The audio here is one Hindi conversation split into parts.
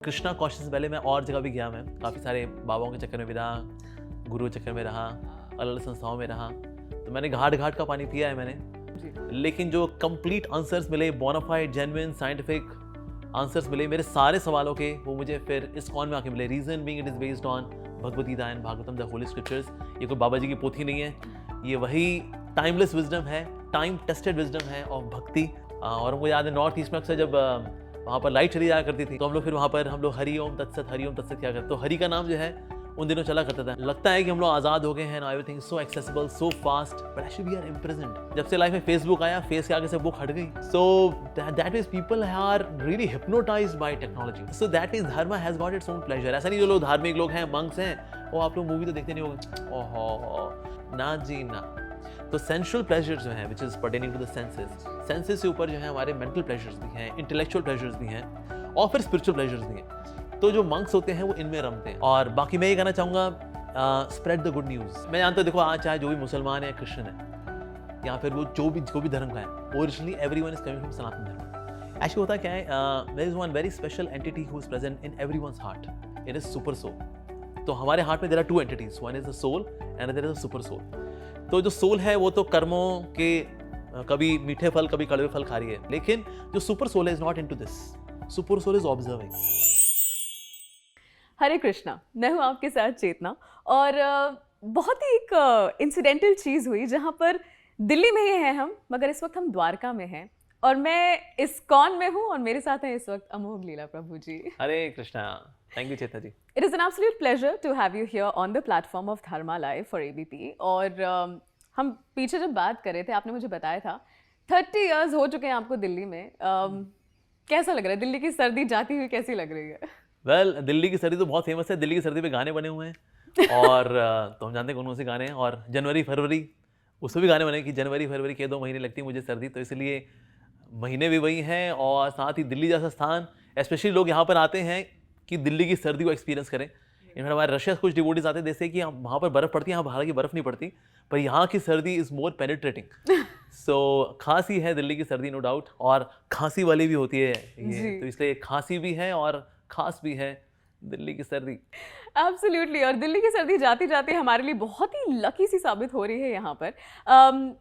कृष्णा कॉन्शियस से पहले मैं और जगह भी गया, मैं काफ़ी सारे बाबाओं के चक्कर में भी रहा, गुरु के चक्कर में रहा, अलग अलग संस्थाओं में रहा। तो मैंने घाट घाट का पानी पिया है मैंने, लेकिन जो कंप्लीट आंसर्स मिले, बोनाफाइड जेन्युइन साइंटिफिक आंसर्स मिले मेरे सारे सवालों के, वो मुझे फिर इस्कॉन में आके मिले। Reason being it is based on Bhagavad Gita and Bhagavatam the holy scriptures. ये कोई बाबा जी की पोथी नहीं है, ये वही टाइमलेस विजडम है, टाइम टेस्टेड विजडम है ऑफ भक्ति। और मुझे याद है नॉर्थ ईस्ट में अक्सर जब वहाँ पर लाइट चली जाया करती थी तो हम लोग फिर वहाँ पर हम लोग हरि ओम तत्सत क्या करते, तो हरि का नाम जो है उन दिनों चला करता था। लगता है कि हम लोग आज़ाद हो गए हैं, everything so accessible, so fast, but actually we are imprisoned. जब से लाइफ में फेसबुक आया, फेस के आगे से बुक हट गई। So that means people are really hypnotized by technology. So that means dharma has got its own pleasure. ऐसा नहीं जो लोग धार्मिक लोग हैं, मंक्स हैं, वो आप लोग मूवी तो देखते नहीं होंगे, ओहो ना जी ना। तो सेंसुअल प्लेजर्स जो हैं which is pertaining to the senses से ऊपर जो है हमारे मेंटल प्लेजर्स भी हैं, इंटेलेक्चुअल प्लेजर्स भी हैं और फिर स्पिरिचुअल प्लेजर्स भी हैं। तो जो मंक्स होते हैं वो इनमें रमते हैं। और बाकी मैं ये कहना चाहूँगा, स्प्रेड द गुड न्यूज़। मैं जानता हूँ, देखो आज चाहे जो भी मुसलमान है, क्रिश्चियन है, या फिर वो जो भी धर्म का है, originally everyone is coming from Sanatan Dharma. Actually होता क्या है, there is one very special entity who is present in everyone's heart, it is super soul. तो हमारे हार्ट में there are two entities, one is the soul and other is the super soul. तो जो सोल है वो तो कर्मों के कभी मीठे फल कभी कड़वे फल खा रही है, लेकिन जो सुपर सोल है is not into this, super soul is observing. Hare Krishna, मैं हूँ आपके साथ चेतना। और बहुत ही एक इंसिडेंटल चीज़ हुई जहाँ पर दिल्ली में ही हैं हम, मगर इस वक्त हम द्वारका में हैं और मैं इस्कॉन में हूँ और मेरे साथ हैं इस वक्त Amogh Lila Prabhu ji. Hare Krishna, thank you Chetna ji. It is an absolute pleasure to have you here on the platform of Dharma Live for ABP। और हम पीछे जब बात कर रहे थे, आपने मुझे बताया था 30 years हो चुके हैं आपको दिल्ली में। कैसा लग रहा है? दिल्ली की सर्दी जाती हुई कैसी लग रही है? वेल, दिल्ली की सर्दी तो बहुत फेमस है, दिल्ली की सर्दी पे गाने बने हुए हैं और तो हम जानते हैं कौन से गाने हैं। और जनवरी फरवरी उसमें भी गाने बने कि जनवरी फरवरी के 2 महीने लगती है मुझे सर्दी, तो इसलिए महीने भी वही हैं। और साथ ही दिल्ली जैसा स्थान, स्पेशली लोग यहाँ पर आते हैं कि दिल्ली की सर्दी को एक्सपीरियंस करें। इनफैक्ट हमारे रशिया से कुछ डिवोटीज आते हैं, जैसे कि वहाँ पर बर्फ़ पड़ती है, यहाँ हालांकि बर्फ़ नहीं पड़ती, पर यहाँ की सर्दी इज़ मोर पेनिट्रेटिंग। सो खांसी है दिल्ली की सर्दी, नो डाउट, और खांसी वाली भी होती है ये, तो इसलिए खांसी भी है और खास भी है दिल्ली की सर्दी। एब्सोल्युटली। और दिल्ली की सर्दी जाती जाती हमारे लिए बहुत ही लकी सी साबित हो रही है यहाँ पर।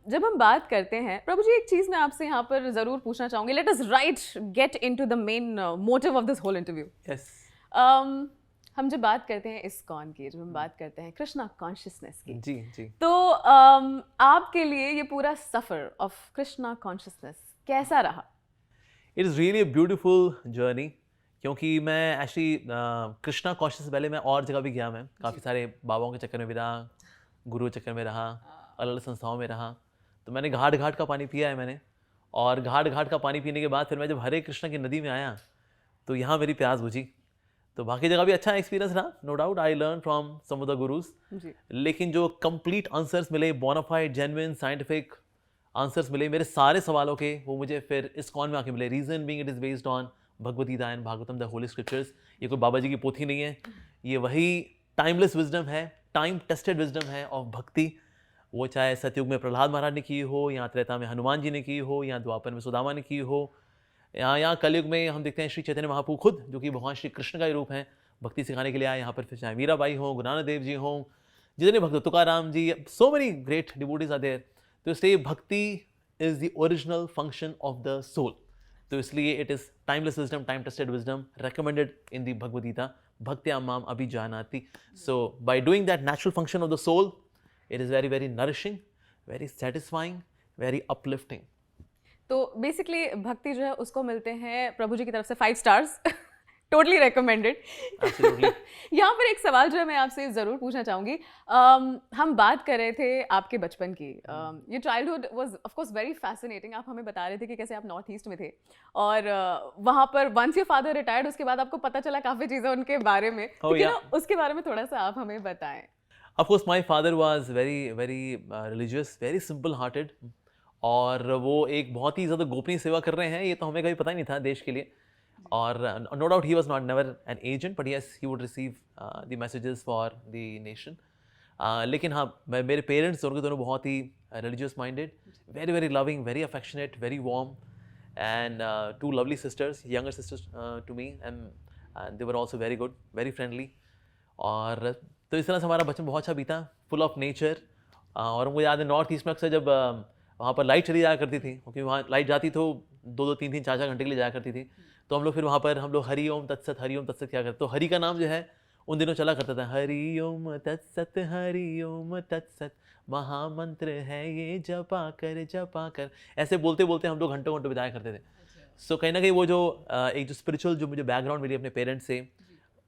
जब हम बात करते हैं प्रभु जी, एक चीज़ मैं आपसे यहाँ पर ज़रूर पूछना चाहूँगी। Let us get into the main motive of this whole interview. Yes. हम जब बात करते हैं इस्कॉन की, जब हम बात करते हैं कृष्णा कॉन्शियसनेस की, जी जी, तो आपके लिए ये पूरा सफ़र ऑफ कृष्णा कॉन्शियसनेस कैसा रहा? It is really a beautiful journey, क्योंकि मैं एक्चुअली कृष्णा कॉन्शियस से पहले मैं और जगह भी गया, मैं काफ़ी सारे बाबाओं के चक्कर में भी रहा, गुरु के चक्कर में रहा, अलग अलग संस्थाओं में रहा। तो मैंने घाट घाट का पानी पिया है मैंने, और घाट घाट का पानी पीने के बाद फिर मैं जब हरे कृष्णा की नदी में आया तो यहाँ मेरी प्यास बुझी। तो बाकी जगह भी अच्छा एक्सपीरियंस रहा, no doubt, I learn from some of the gurus, लेकिन जो कंप्लीट आंसर्स मिले, बोनाफाइड जेन्युइन साइंटिफिक आंसर्स मिले मेरे सारे सवालों के, वो मुझे फिर इस्कॉन में आके मिले। Reason being it is based on Bhagavad Gita and Bhagavatam the holy scriptures. ये कोई बाबा जी की पोथी नहीं है, ये वही टाइमलेस विजडम है, टाइम टेस्टेड विजडम है ऑफ भक्ति। वो चाहे सतयुग में प्रहलाद महाराज ने की हो, या त्रेता में हनुमान जी ने की हो, या द्वापर में सुदामा ने की हो, या कलयुग में हम देखते हैं श्री चैतन्य महाप्रभु खुद, जो कि भगवान श्री कृष्ण का ही रूप है, भक्ति सिखाने के लिए आए यहाँ पर। फिर चाहे मीराबाई हो, गुरु नानक देव जी हों, जितने भक्त, Tukaram ji, so many great devotees are there. तो इसलिए bhakti is the original function of the soul. तो इसलिए it is timeless wisdom, time tested wisdom, recommended in the Bhagavad Gita, Bhaktya Mam Abhijanati. So by doing that natural function of the soul, it is very, very nourishing, very satisfying, very uplifting. तो बेसिकली भक्ति जो है उसको मिलते हैं प्रभु जी की तरफ से 5 स्टार्स। Totally recommended. Absolutely. यहाँ पर एक सवाल जो है मैं आपसे ज़रूर पूछना चाहूँगी। हम बात कर रहे थे आपके बचपन की। ये childhood was of course very fascinating. आप हमें बता रहे थे कि कैसे आप नॉर्थ ईस्ट में थे और वहाँ पर वंस योर फादर रिटायर्ड, उसके बाद आपको पता चला काफ़ी चीज़ें उनके बारे में। Oh, yeah. ना उसके बारे में थोड़ा सा आप हमें बताएं। Of course, my father was very, very religious, very simple-hearted, और वो एक बहुत ही ज़्यादा गोपनीय सेवा कर रहे हैं, ये तो हमें कभी पता ही नहीं था देश के लिए। और no doubt he was not never an agent, but yes he would receive the messages for the nation. लेकिन हाँ, मेरे पेरेंट्स दोनों के दोनों बहुत ही religious minded, very very loving, very affectionate, very warm, and 2 lovely sisters, younger sisters to me, and and they were also very good, very friendly. और तो इस तरह से हमारा बचपन बहुत अच्छा बीता, फुल ऑफ नेचर। और हमको याद है नॉर्थ ईस्ट में अक्सर जब वहाँ पर लाइट चली जाया करती थी, क्योंकि वहाँ लाइट जाती तो 2-2, 3-3, 4-4 घंटे के लिए जाया करती थी, तो हम लोग फिर वहाँ पर हम लोग हरि ओम तत्सत क्या करते, तो हरि का नाम जो है उन दिनों चला करता था, हरि ओम तत्सत महामंत्र है ये जपा कर, ऐसे बोलते बोलते हम लोग घंटों घंटों बिताया करते थे। सो कहीं ना कहीं वो जो एक जो स्पिरिचुअल जो मुझे बैकग्राउंड मिली अपने पेरेंट्स से,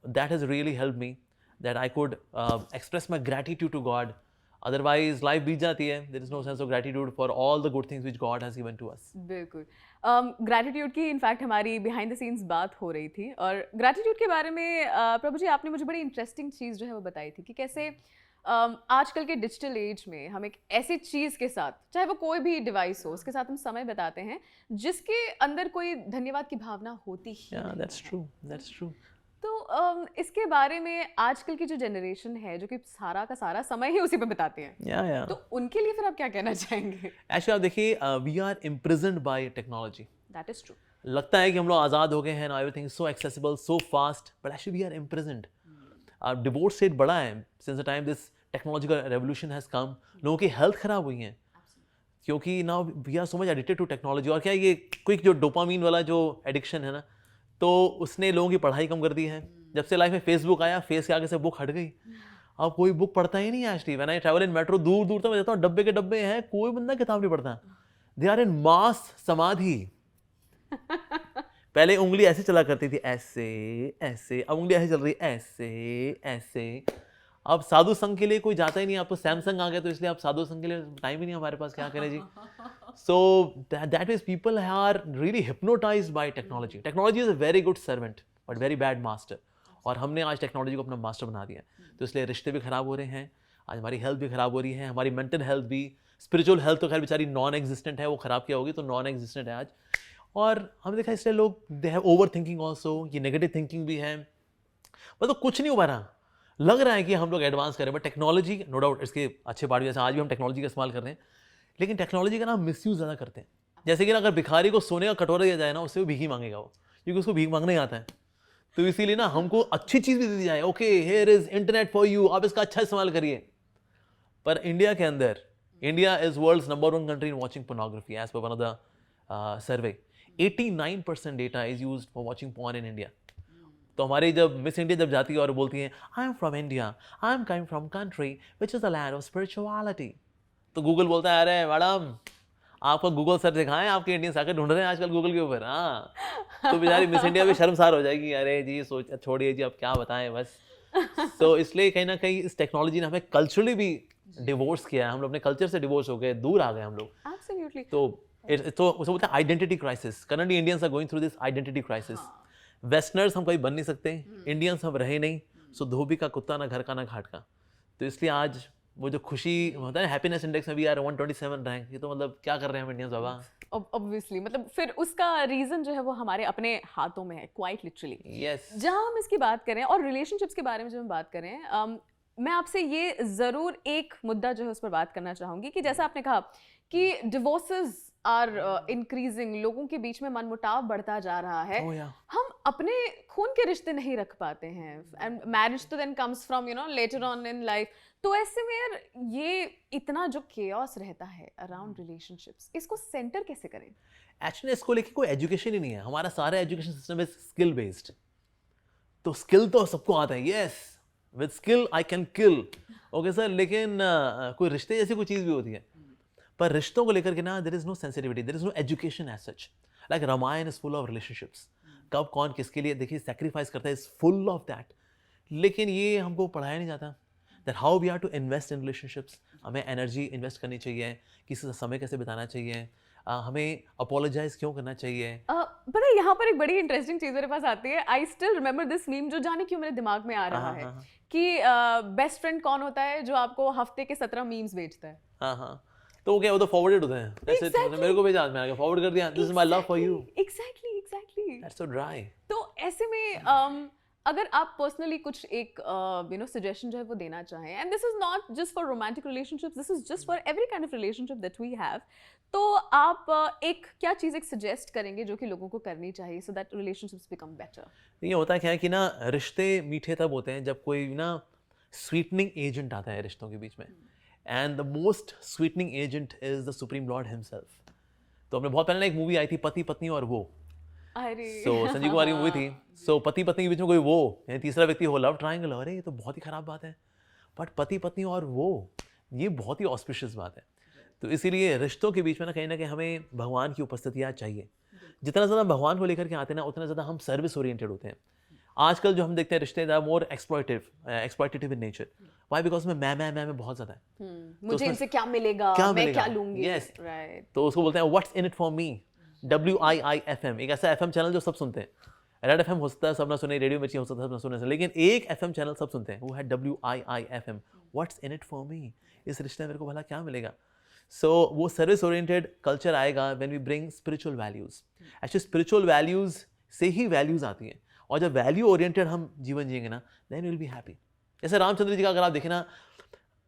that has really help me that I could express my gratitude to God. Otherwise life बीत जाती है, there is no sense of gratitude for all the good things which God has given to us. बिल्कुल। ग्रैटिट्यूड की इनफैक्ट हमारी बिहाइंड द सीन्स बात हो रही थी, और ग्रैटिट्यूड के बारे में प्रभु जी आपने मुझे बड़ी इंटरेस्टिंग चीज़ जो है वो बताई थी कि कैसे आजकल के डिजिटल एज में हम एक ऐसी चीज़ के साथ, चाहे वो कोई भी डिवाइस हो, उसके साथ हम समय बिताते हैं जिसके अंदर कोई धन्यवाद की भावना होती ही नहीं है। That's true. तो इसके बारे में आजकल की जो जनरेशन है जो कि सारा का सारा समय ही उसी पे बिताते हैं, तो उनके लिए फिर आप क्या कहना चाहेंगे? एक्चुअली आप देखिए, we are imprisoned by technology. That is true. लगता है कि हम लोग आज़ाद हो गए हैं, everything so accessible, so fast, but actually we are imprisoned. Divorce rate बढ़ा है since the time this technological revolution has come. लोगों की हेल्थ खराब हुई है क्योंकि now we are so much addicted to technology. और क्या ये क्विक जो डोपामीन वाला जो एडिक्शन है ना, तो उसने लोगों की पढ़ाई कम कर दी है। जब से लाइफ में फेसबुक आया, फेस के आगे से बुक हट गई, अब कोई बुक पढ़ता ही नहीं है। Actually when I travel in metro, दूर दूर तक मैं देखता हूँ डब्बे के डब्बे हैं, कोई बंदा किताब नहीं पढ़ता। दे आर इन मास समाधि। पहले उंगली ऐसे चला करती थी, ऐसे ऐसे, अब उंगली ऐसे चल रही है, ऐसे ऐसे। अब साधु संघ के लिए कोई जाता ही नहीं, अब तो सैमसंग आ गया, तो इसलिए अब साधु संघ के लिए टाइम ही नहीं हमारे पास, क्या करें जी। So that is people are really hypnotized by technology. Technology is a very good servant but very bad master, और हमने आज टेक्नोलॉजी को अपना मास्टर बना दिया। तो इसलिए रिश्ते भी खराब हो रहे हैं, आज हमारी हेल्थ भी खराब हो रही है, हमारी मेंटल हेल्थ भी। स्पिरिचुअल हेल्थ तो खैर बेचारी नॉन एग्जिस्टेंट है, वो खराब क्या होगी, तो नॉन एग्जिस्टेंट है आज। और हमने देखा इसलिए लोग they have over thinking also, ये नेगेटिव थिंकिंग भी है। मतलब कुछ नहीं हो पा रहा, लग रहा है कि हम लोग एडवांस करें, बट टेक्नोलॉजी नो डाउट इसके अच्छे पार्ट भी, जैसे आज भी हम टेक्नोलॉजी का इस्तेमाल कर रहे हैं, लेकिन टेक्नोलॉजी का ना मिसयूज ज़्यादा करते हैं। जैसे कि ना अगर भिखारी को सोने का कटोरा दिया जाए ना, उससे वो भीख ही मांगेगा वो, क्योंकि उसको भीख मांगना ही आता है। तो इसीलिए ना हमको अच्छी चीज़ भी दी जाए, okay here is internet for you, आप इसका अच्छा इस्तेमाल करिए। पर इंडिया के अंदर, India is world's number 1 country in watching pornography as per one of the survey. 89% data is used for watching porn in India. तो हमारी जब मिस इंडिया जब जाती है और बोलती हैं I am from India, I am coming from country which is the land of spirituality, तो गूगल बोलता है अरे मैडम आपका गूगल सर दिखाएं, आपके इंडियंस आकर ढूंढ रहे हैं आजकल गूगल के ऊपर। हाँ, तो बेचारी मिस इंडिया भी शर्मसार हो जाएगी, अरे जी सोच छोड़िए जी, अब क्या बताएं बस। तो इसलिए कहीं ना कहीं इस टेक्नोलॉजी ने हमें कल्चरली भी डिवोर्स किया है, हम लोग अपने कल्चर से डिवोर्स हो गए, दूर आ गए हम लोग। एब्सोल्युटली। तो उसे बोलते हैं identity crisis. Currently Indians are going through this identity crisis. Westerners हम कभी बन नहीं सकते, इंडियंस हम रहे नहीं, सो धोबी का कुत्ता ना घर का ना घाट का। तो इसलिए आज वो जो खुशी होता है हैप्पीनेस इंडेक्स में भी यार 127 रैंक, ये तो मतलब क्या कर रहे हैं हम इंडियंस बाबा। ऑब्वियसली, मतलब फिर उसका रीजन जो है वो हमारे अपने हाथों में है, क्वाइट लिटरली। यस। जहाँ हम इसकी बात करें और रिलेशनशिप्स के बारे में जब हम बात करें, मैं आपसे ये ज़रूर एक मुद्दा जो है उस पर बात करना चाहूँगी कि जैसा आपने कहा कि डिवोर्सेस आर इंक्रीजिंग, लोगों के बीच में मनमुटाव बढ़ता जा रहा है। Oh, yeah. हम अपने खून के रिश्ते नहीं रख पाते हैं, एंड मैरिज तो then comes from later on in life. तो ऐसे में यार ये इतना जो केओस रहता है अराउंड रिलेशनशिप्स, इसको सेंटर कैसे करें? एक्चुअली इसको लेके कोई एजुकेशन ही नहीं है, हमारा सारा education system is skill based. तो स्किल तो सबको आता है, yes with skill I can kill, okay sir, लेकिन कोई रिश्ते जैसी कोई चीज़ भी होती है, पर रिश्तों को लेकर के ना there is no sensitivity, there is no education as such. Like Ramayana is full of relationships, कब कौन किसके लिए देखिए सेक्रीफाइस करता है, इज फुल ऑफ दैट। लेकिन ये हमको पढ़ाया नहीं जाता that how we are to invest in relationships. हमें एनर्जी इन्वेस्ट करनी चाहिए, किसी से समय कैसे बिताना चाहिए, हमें अपोलोजाइज क्यों करना चाहिए। पता है यहाँ पर एक बड़ी इंटरेस्टिंग चीज़ मेरे पास आती है। I still remember this meme, जो जाने क्यों मेरे दिमाग में आ रहा है कि बेस्ट फ्रेंड कौन होता है जो आपको हफ्ते के 17 मीम्स भेजता है। हाँ हाँ, तो क्या वो तो फॉरवर्डेड होते हैं, जैसे मेरे को भेजा, मैंने फॉरवर्ड कर दिया, this is my love for you. Exactly that's so dry. तो ऐसे में अगर आप पर्सनली कुछ एक सजेशन जो है वो देना चाहें, and this is not just for romantic relationships, this is just for every kind of relationship that we have, तो आप एक क्या चीज़ एक सजेस्ट करेंगे जो कि लोगों को करनी चाहिए so that relationships become better? ये होता क्या है कि ना रिश्ते मीठे तब होते हैं जब कोई ना स्वीटनिंग एजेंट आता है रिश्तों के बीच में, and the most sweetening agent is the supreme Lord himself. तो हमने बहुत पहले ना एक मूवी आई थी पति पत्नी और वो, अरे सो संजीव कुमार की मूवी थी। सो पति पत्नी के बीच में कोई वो यानी तीसरा व्यक्ति हो, लव ट्रायंगल, अरे ये तो बहुत ही खराब बात है। बट पति पत्नी और वो, ये बहुत ही ऑस्पिशियस बात है। तो इसीलिए रिश्तों के बीच में ना कहीं हमें भगवान की उपस्थितियाँ चाहिए। जितना ज़्यादा भगवान को लेकर के आते हैं ना, उतना ज़्यादा हम सर्विस ओरिएंटेड होते हैं। आजकल जो हम देखते हैं रिश्ते ज़्यादा more exploitative in nature. Why? Because में मैं बहुत ज़्यादा है। मुझे इनसे क्या मिलेगा, क्या मैं मिलेगा? क्या लूंगी? Yes. राइट। तो उसको बोलते हैं what's in it for me, WIIFM, एक ऐसा FM चैनल जो सब सुनते हैं। रेड FM हो सकता है सब ना सुने, रेडियो मिर्ची हो सकता है सब ना सुने, लेकिन एक FM चैनल सब सुनते हैं, वो है WIIFM, what's in it for me. इस रिश्ते में मेरे को भला क्या मिलेगा? सो वो सर्विस ओरिएंटेड कल्चर आएगा when we bring spiritual values. Actually spiritual values से ही वैल्यूज़ आती हैं, और जब वैल्यू ओरिएंटेड हम जीवन जिएंगे ना, देन विल बी हैप्पी। जैसे रामचंद्र जी का अगर आप देखें ना,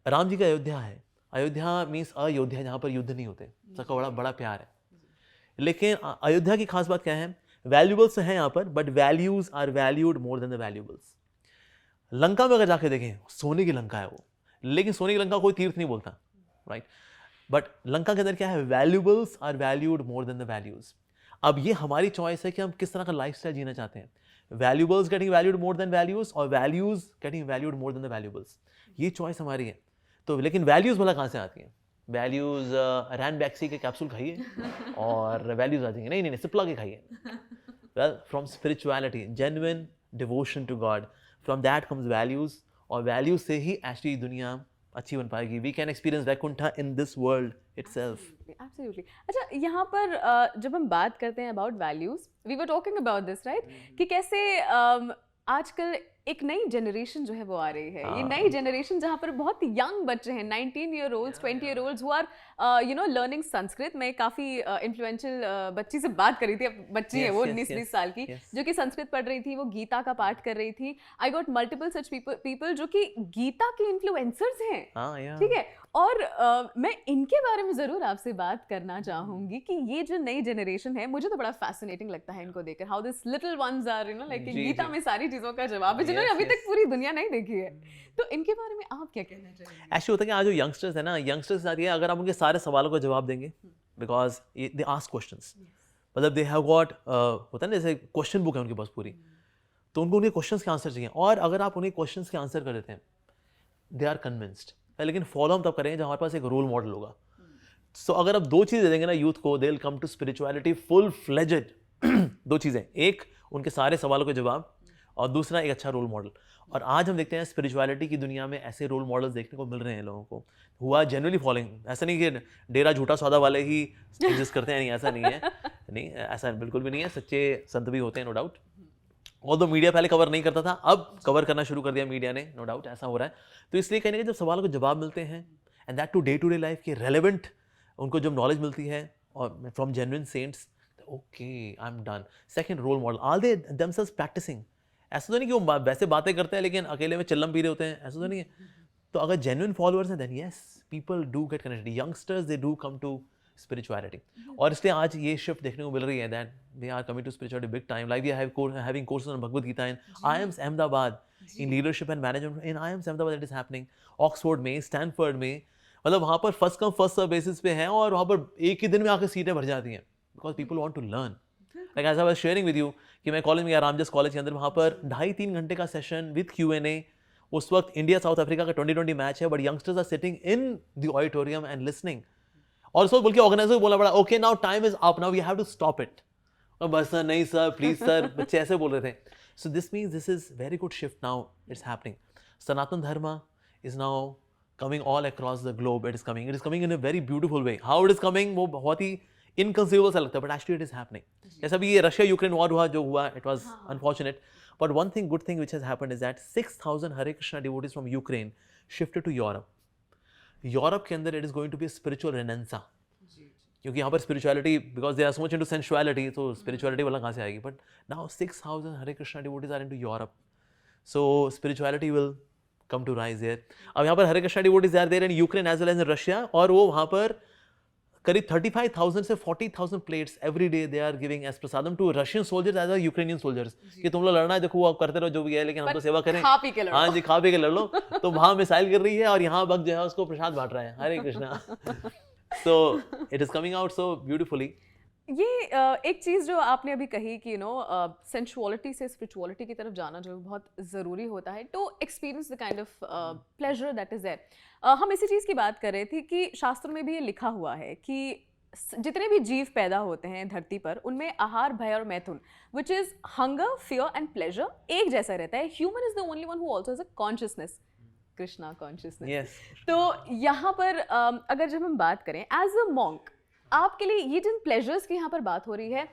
राम जी का अयोध्या है, अयोध्या मीन्स अयोध्या, जहाँ पर युद्ध नहीं होते, सबका बड़ा बड़ा प्यार है। लेकिन अयोध्या की खास बात क्या है? वैल्यूबल्स हैं यहाँ पर, but values are valued more than the valuables. Lanka में अगर जाके देखें, सोने की लंका है वो, लेकिन सोने की लंका कोई तीर्थ नहीं बोलता, राइट? बट लंका के अंदर क्या है? Valuables are valued more than the values. अब ये हमारी चॉइस है कि हम किस तरह का लाइफस्टाइल जीना चाहते हैं। Valuables getting valued more than values, और values getting valued more than the valuables. ये चॉइस हमारी है। तो लेकिन वैल्यूज भला कहाँ से आती हैं? वैल्यूज रैन बैक्सी के कैप्सूल खाइए और वैल्यूज आ जाएंगे? नहीं नहीं नहीं, सिप्ला के खाइए। Well, from spirituality, genuine devotion to God, from that comes values, और वैल्यूज से ही एक्चुअली दुनिया अच्छी बन पाएगी। We can experience Vaikuntha in this world itself. Absolutely. अच्छा, यहाँ पर जब हम बात करते हैं about values, we were talking about this, right, कि कैसे आजकल एक नई जनरेशन जो है वो आ रही है। ये नई जनरेशन जहाँ पर बहुत यंग बच्चे हैं, 19 year olds, 20 year olds, who are learning Sanskrit. मैं काफ़ी इन्फ्लुएंशियल बच्ची से बात कर रही थी, अब बच्ची है वो 19-20 साल की, जो कि संस्कृत पढ़ रही थी, वो गीता का पाठ कर रही थी। I got multiple such people जो कि गीता के इन्फ्लुएंसर्स हैं, ठीक है। और मैं इनके बारे में ज़रूर आपसे बात करना चाहूँगी कि ये जो नई जनरेशन है, मुझे तो बड़ा फैसिनेटिंग लगता है इनको देखकर, how this little ones are like Gita में सारी चीज़ों का जवाब है, जिन्होंने अभी तक पूरी दुनिया नहीं देखी है। तो इनके बारे में आप क्या कहना चाहेंगे? एक्चुअली होता है कि आज जो यंगस्टर्स है ना, यंगस्टर्स आती है, अगर आप उनके सारे सवालों का जवाब देंगे, बिकॉज दे आस्क क्वेश्चंस, मतलब दे हैव गॉट, होता है ना जैसे क्वेश्चन बुक है उनके पास पूरी, तो उनको उनके क्वेश्चंस के आंसर चाहिए। और अगर आप उन्हें क्वेश्चंस के आंसर कर देते हैं, दे आर कन्विंस्ड। लेकिन फॉलो हम तब करेंगे जब हमारे पास एक रोल मॉडल होगा। सो अगर आप दो चीज़ें दे देंगे ना यूथ को, they will come to spirituality full fledged. दो चीज़ें, एक उनके सारे सवालों के जवाब, और दूसरा एक अच्छा रोल मॉडल। और आज हम देखते हैं स्पिरिचुअलिटी की दुनिया में ऐसे रोल मॉडल्स देखने को मिल रहे हैं लोगों को, हुआ जेन्युइनली फॉलोइंग। ऐसा नहीं कि डेरा झूठा सौदा वाले ही एग्जिस्ट करते हैं, नहीं, ऐसा नहीं है, नहीं ऐसा बिल्कुल भी नहीं है। सच्चे संत भी होते हैं, नो डाउट। ऑल्दो मीडिया पहले कवर नहीं करता था, अब कवर करना शुरू कर दिया मीडिया ने, नो डाउट ऐसा हो रहा है। तो इसलिए कहीं ना कहीं जब सवालों के जवाब मिलते हैं, and that to day life के रेलेवेंट उनको जब नॉलेज मिलती है, और from genuine saints, okay I am done. Second, role model, are they themselves practicing? ऐसा तो नहीं कि वो वैसे बातें करते हैं लेकिन अकेले में चिल्लम पी रहे होते हैं, ऐसा तो नहीं है। तो अगर जेन्युइन फॉलोअर्स हैं, then yes, people do get connected, youngsters they do come to spirituality. और इसलिए आज ये शिफ्ट देखने को मिल रही है, that they are coming to spirituality big time. Like we are having courses on Bhagavad Gita in IIMS Ahmedabad, in leadership and management in IIMS Ahmedabad, it is happening. Oxford में, स्टैनफोर्ड में, मतलब वहाँ पर first come first serve basis पे हैं, और वहाँ पर एक ही दिन में आकर सीटें भर जाती हैं, because people want to learn. Like as I was sharing with you कि मैं कॉलेज में गया, रामजस कॉलेज के अंदर, वहाँ पर 2.5-3 घंटे का सेशन विद Q&A। उस वक्त इंडिया साउथ अफ्रीका का 2020 मैच है, but youngsters are sitting in the auditorium and listening. और उस वक्त बोल के ऑर्गेनाइजर को बोलना पड़ा, okay now time is up, now we have to stop it. और बस सर, नहीं सर, प्लीज सर, बच्चे ऐसे बोल रहे थे। So this means this is very good shift now it's happening. Sanatan Dharma is now coming all across the globe, it is coming in a very beautiful way. How it is coming, वो बहुत ही इनकंसीवेबल सा लगता है, but actually it is happening. जैसा भी ये रशिया यूक्रेन वॉर हुआ, जो हुआ, it was unfortunate, but one thing, good thing which has happened is that 6,000 Hare Krishna devotees from Ukraine shifted to Europe. Europe के अंदर it is going to be spiritual renaissance, क्योंकि यहाँ पर spirituality, because they are so much into sensuality, तो स्पिरिचुअलिटी वाला कहाँ से आएगी? But now 6,000 Hare Krishna devotees are into Europe, so spirituality will come to rise here. अब यहाँ पर Hare Krishna devotees are there in Ukraine as well as in Russia, और वो वहाँ पर करीब 35,000 से 40,000 plates every day they are giving as prasadam to Russian soldiers as Ukrainian soldiers कि तुम लोग लड़ना है, देखो वो आप करते रहो जो भी है, लेकिन हम तो सेवा करें। खा पी के लड़ो। हाँ जी, खा पी के लड़ लो। तो वहाँ मिसाइल गिर रही है और यहाँ वक्त जो है उसको प्रसाद बांट रहा है। Hare Krishna. So it is coming out so beautifully. ये एक चीज़ जो आपने अभी कही कि सेंसुअलिटी से स्पिरिचुअलिटी की तरफ जाना जो बहुत ज़रूरी होता है to experience the kind of pleasure that is there. हम इसी चीज़ की बात कर रहे थे कि शास्त्रों में भी ये लिखा हुआ है कि जितने भी जीव पैदा होते हैं धरती पर उनमें आहार, भय और मैथुन which is hunger, fear and pleasure एक जैसा रहता है। Human is the only one who also has a consciousness, Krishna consciousness. Yes. तो यहाँ पर अगर जब हम बात करें एज अ मॉन्क, आपके लिए ये जिन प्लेजर्स की यहाँ पर बात हो रही है,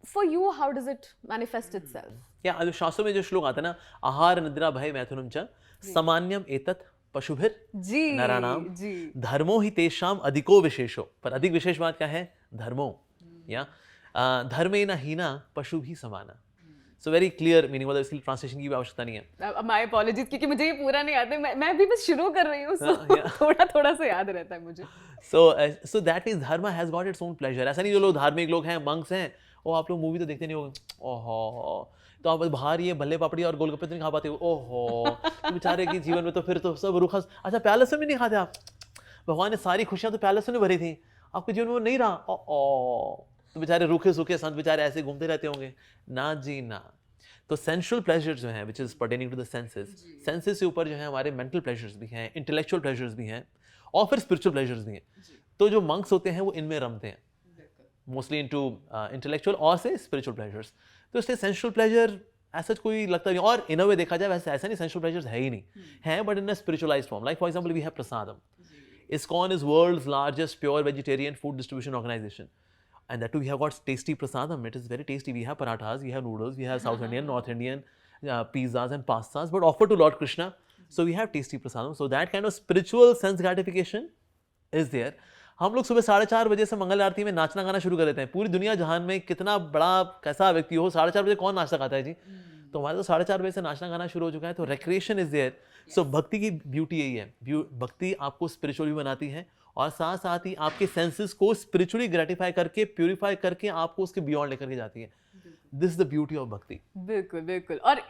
for you how does it manifest itself? या जो शास्त्रों में जो श्लोक आता है ना, आहार निद्रा भय मैथुनम च सामान्यम एतत् पशुभिर जी नराणाम जी धर्मो ही तेषाम अधिको विशेषो। पर अधिक विशेष बात क्या है? धर्मो। या धर्मेण हीना पशु भी समाना। सो वेरी क्लियर मीनिंग, मतलब इसकी ट्रांसलेशन की भी आवश्यकता नहीं है। माय अपॉलॉजीज क्योंकि मुझे ये पूरा नहीं आता, मैं अभी बस शुरू कर रही हूँ, yeah. थोड़ा थोड़ा सा याद रहता है मुझे। सो दैट मींस धर्म has got its own pleasure. ऐसा नहीं जो लोग धार्मिक लोग हैं, मंक्स हैं, ओ आप लोग मूवी तो देखते नहीं होंगे, ओहो तो आप बाहर ये भल्ले पापड़ी और गोलगप्पे तो नहीं खा पाते हो, ओहो तो बेचारे की जीवन में तो फिर तो सब रूखा। अच्छा प्याले में नहीं खाते आप? भगवान ने सारी खुशियां तो प्याले में भरी थी, आपके जीवन में वो नहीं रहा, ओ तो बेचारे रूखे सूखे संत बेचारे ऐसे घूमते रहते होंगे। ना जी ना। तो सेंशुअल प्लेजर्स जो हैं which is pertaining to the senses, senses से ऊपर जो है हमारे मेंटल प्लेजर्स भी हैं, इंटेलेक्चुअल प्लेजर्स भी हैं और फिर स्पिरिचुअल प्लेजर्स भी हैं। तो जो मंक्स होते हैं वो इनमें रमते हैं, मोस्टली इनटू इंटेलेक्चुअल और से स्पिरिचुअल प्लेजर्स। तो इसलिए सेंशुअल प्लेजर ऐसा कोई लगता नहीं। और इन अ वे देखा जाए वैसे ऐसा नहीं सेंशुअल प्लेजर्स है ही नहीं, हैं but in a spiritualised form. Like for example we have prasadam. ISKCON is world's largest pure vegetarian food distribution organization. And that too, we have got tasty prasadam. It is very tasty. We have parathas, we have noodles, we have South Indian, North Indian pizzas and pastas, but offered to Lord Krishna. So we have tasty prasadam. So that kind of spiritual sense gratification is there. हम लोग सुबह 4:30 बजे से मंगल आरती में नाचना गाना शुरू कर देते हैं। पूरी दुनिया जहान में कितना बड़ा कैसा व्यक्ति हो, 4:30 बजे कौन नाश्ता खाता है जी? तो हमारे तो 4:30 बजे से नाचना गाना शुरू हो चुका है। तो रिक्रिएशन इज देयर। सो भक्ति की ब्यूटी यही है, भक्ति आपको स्पिरिचुअल भी बनाती है और साथ साथ ही आपके सेंसेस को स्पिरिचुअली ग्रेटिफाई करके, प्यूरिफाई करके आपको उसके बियॉन्ड लेकर के जाती है। This is the beauty of भक्ति। बिल्कुल बिल्कुल। और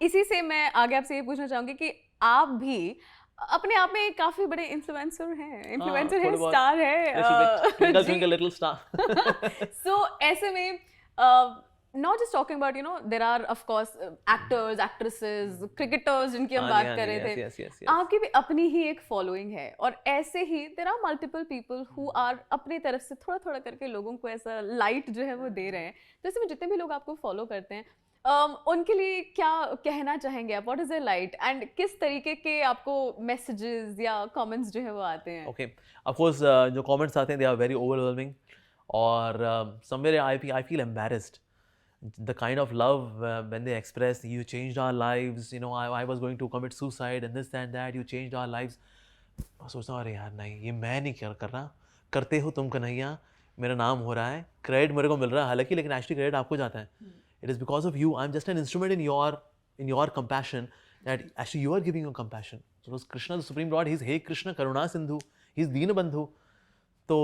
इसी से मैं आगे आपसे ये पूछना चाहूंगी कि आप भी अपने आप में काफी बड़े इन्फ्लुएंसर हैं, स्टार है। सो ऐसे में not just talking about there are of course actors, actresses, cricketers जिनकी हम बात कर रहे थे। yes. आपकी भी अपनी ही एक फॉलोइंग है और ऐसे ही there are multiple people who are अपनी तरफ से थोड़ा थोड़ा करके लोगों को ऐसा लाइट जो है वो दे रहे हैं। तो इसमें जितने भी लोग आपको फॉलो करते हैं उनके लिए क्या कहना चाहेंगे आप? What is a light and किस तरीके के आपको मैसेजेस या कमेंट्स जो है वो आते हैं? ओके, ऑफ कोर्स जो कमेंट्स आते हैं दे आर वेरी ओवरवेलमिंग और somewhere I feel embarrassed the kind of love when they express you changed our lives, I was going to commit suicide and this and that, you changed our lives. सोचता हूँ अरे यार नहीं, ये मैं नहीं कर रहा, करते हो तुम कन्हैया, मेरा नाम हो रहा है, क्रेडिट मेरे को मिल रहा है हालांकि, लेकिन एक्चुअली क्रेडिट आपको जाता है। It is because of you, I am just an instrument in your compassion, that actually you are giving your compassion. Because Krishna, the Supreme Lord, he's Hey Krishna Karuna Sindhu, he's Deenabandhu. तो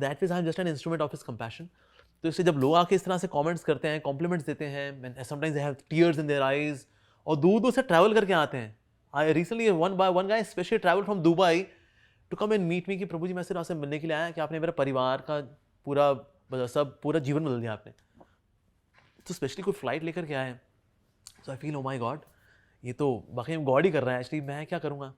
that is I am just an instrument of his compassion. तो इससे जब लोग आके इस तरह से कमेंट्स करते हैं, कॉम्प्लीमेंट्स देते हैं, sometimes they have tears in their eyes और दूर दूर से ट्रैवल करके आते हैं। I recently one guy specially travel from Dubai to come and meet me कि प्रभु जी मैं सिर्फ आपसे मिलने के लिए आया कि आपने मेरे परिवार का पूरा जीवन बदल दिया आपने। तो स्पेशली कोई फ्लाइट लेकर के आए। सो I feel oh my God, ये तो वाकई में गॉड ही कर रहा है, एक्चुअली मैं क्या करूँगा।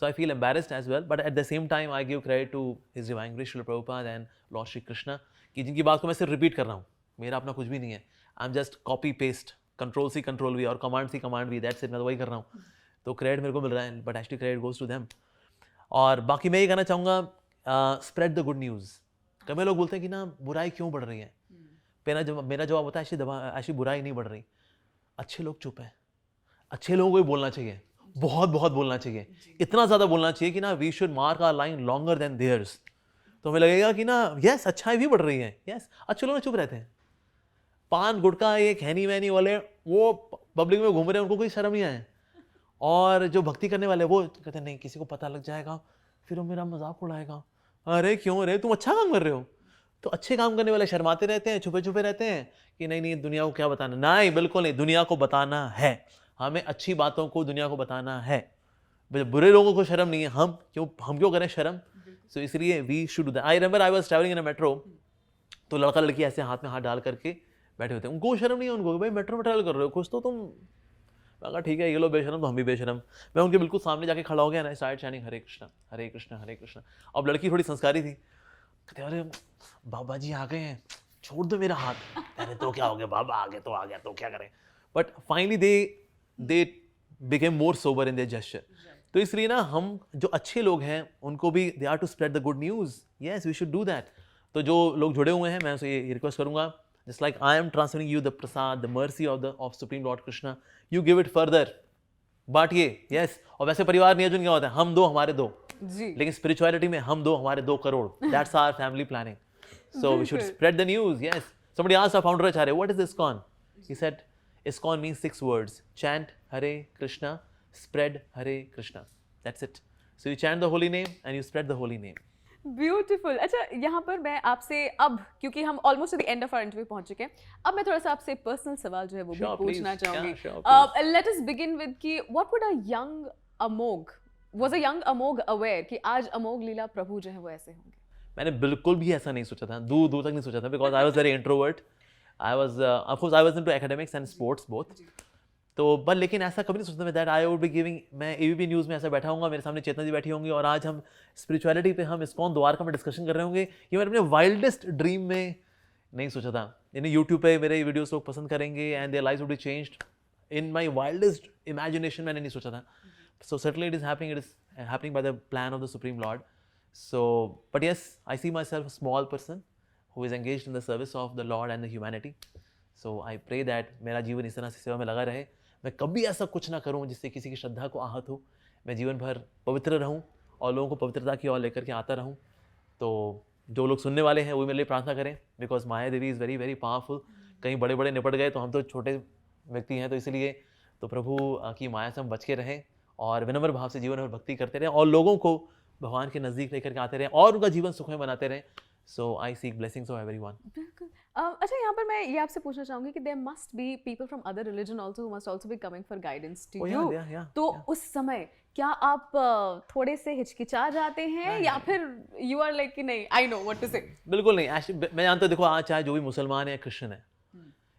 So I feel embarrassed as well, but at the same time I give credit to His Divine Grace Srila Prabhupada and Lord Shri Krishna कि जिनकी बात को मैं सिर्फ रिपीट कर रहा हूँ, मेरा अपना कुछ भी नहीं है। I am just copy paste, control C control V और command C command V, that's it, मैं तो वही कर रहा हूँ। तो क्रेडिट मेरे को मिल रहा है, but actually credit goes to them. और बाकी मैं ये कहना चाहूँगा, स्प्रेड द गुड न्यूज़। कभी लोग बोलते हैं कि ना बुराई क्यों बढ़ रही है, मेरा जवाब होता है ऐसी बुराई नहीं बढ़ रही, अच्छे लोग चुप हैं। अच्छे लोगों को भी बोलना चाहिए, बहुत बहुत बोलना चाहिए, इतना ज़्यादा बोलना चाहिए कि ना we should mark our line longer than theirs. तो हमें लगेगा कि ना यस अच्छाई भी बढ़ रही है, यस अच्छे लोग चुप रहते हैं। पान गुटखा ये खैनी वैनी वाले वो पब्लिक में घूम रहे हैं, उनको कोई शर्म नहीं आए। और जो भक्ति करने वाले वो कहते हैं नहीं किसी को पता लग जाएगा फिर वो मेरा मजाक उड़ाएगा, अरे क्यों रे, तुम अच्छा काम कर रहे हो। तो अच्छे काम करने वाले शर्माते रहते हैं, छुपे छुपे रहते हैं कि नहीं नहीं दुनिया को क्या बताना। नहीं, बिल्कुल नहीं, दुनिया को बताना है, हमें अच्छी बातों को दुनिया को बताना है। बुरे लोगों को शर्म नहीं है, हम क्यों करें शर्म। सो इसलिए we should do that. I remember I was travelling in a metro, तो लड़का लड़की ऐसे हाथ में हाथ डाल करके बैठे होते हैं, उनको शर्म नहीं है, उनको भाई मेट्रो में ट्रैवल कर रहे हो कुछ तो तुम। मैं कहा ठीक है, ये लो बेशरम तो हम भी बेशरम। मैं उनके बिल्कुल सामने जाके खड़ा हो गया ना, स्टार्ट चैनिंग हरे कृष्णा हरे कृष्णा हरे कृष्णा। अब लड़की थोड़ी संस्कारी थी, कहते अरे बाबा जी आ गए हैं, छोड़ दो मेरा हाथ। अरे तो क्या हो गया बाबा, आ गए तो आ गया तो क्या करें। But finally they became more sober in their gesture. तो इसलिए ना हम जो अच्छे लोग हैं उनको भी they are to spread the good news. Yes we should do that. तो जो लोग जुड़े हुए हैं मैं उनसे ये रिक्वेस्ट करूंगा, just like I am transferring you the prasad the mercy of supreme lord Krishna, you give it further, बांटिए। यस, और वैसे परिवार नियोजन क्या होता है, हम दो हमारे दो जी। लेकिन स्पिरिचुअलिटी में हम दो हमारे 2 crore, that's our family planning. So we should spread the news. Yes, somebody asked our founder Acharya, what is ISKCON? He said ISKCON means 6 words: chant Hare Krishna, spread Hare Krishna, that's it. So you chant the holy name and you spread the holy name. Beautiful. अच्छा, यहाँ पर मैं आपसे अब, क्योंकि हम almost the end of our interview पहुंच चुके हैं, अब मैं थोड़ा सा आपसे पर्सनल सवाल जो है वो भी Sure, please. पूछना चाहूंगी। Yeah, sure, please. Let us begin with कि what would a young Amogh, was a young Amogh aware कि आज अमोघ लीला प्रभु जो है वो ऐसे होंगे? मैंने बिल्कुल भी ऐसा नहीं सोचा था, दूर दूर तक नहीं सोचा था, because I was very introvert. I was of course I was into academics and sports both. तो बट लेकिन ऐसा कभी नहीं सोचता मैं that I would be giving, मैं एबीपी न्यूज़ में ऐसा बैठा हूँगा, मेरे सामने चेतना जी बैठी होंगी और आज हम स्पिरिचुअलिटी पे हम ISKCON द्वारका में डिस्कशन कर रहे होंगे, ये मैंने अपने वाइल्डेस्ट ड्रीम में नहीं सोचा था। यानी यूट्यूब पे मेरे वीडियोस लोग पसंद करेंगे and their lives would be changed, in my wildest imagination मैंने नहीं सोचा था। So certainly it is happening by the plan of the supreme lord. So, but yes, I see myself a small person who is engaged in the service of the Lord and the humanity. So I pray that मेरा जीवन इस तरह से सेवा में लगा रहे, मैं कभी ऐसा कुछ ना करूं जिससे किसी की श्रद्धा को आहत हो, मैं जीवन भर पवित्र रहूं और लोगों को पवित्रता की ओर लेकर के आता रहूं। तो जो लोग सुनने वाले हैं वो मेरे लिए प्रार्थना करें, because Maya Devi is very very powerful. कहीं बड़े बड़े निपट गए तो हम तो छोटे व्यक्ति हैं, तो इसलिए तो प्रभु की माया से हम बच के रहें और विनम्र भाव से जीवन भर भक्ति करते रहें और लोगों को भगवान के नज़दीक लेकर के आते रहें और उनका जीवन सुखमय बनाते रहें। So I seek blessings of everyone. बिल्कुल। अच्छा, यहाँ पर मैं ये आपसे पूछना चाहूंगी कि there must be people from other religion also who must also be coming for guidance to you. तो उस समय क्या आप थोड़े से हिचकिचा जाते हैं या फिर यू आर लाइक कि नहीं, आई नो व्हाट टू से? बिल्कुल नहीं, मैं जानता हूँ, देखो आज चाहे जो भी मुसलमान है, क्रिश्चियन है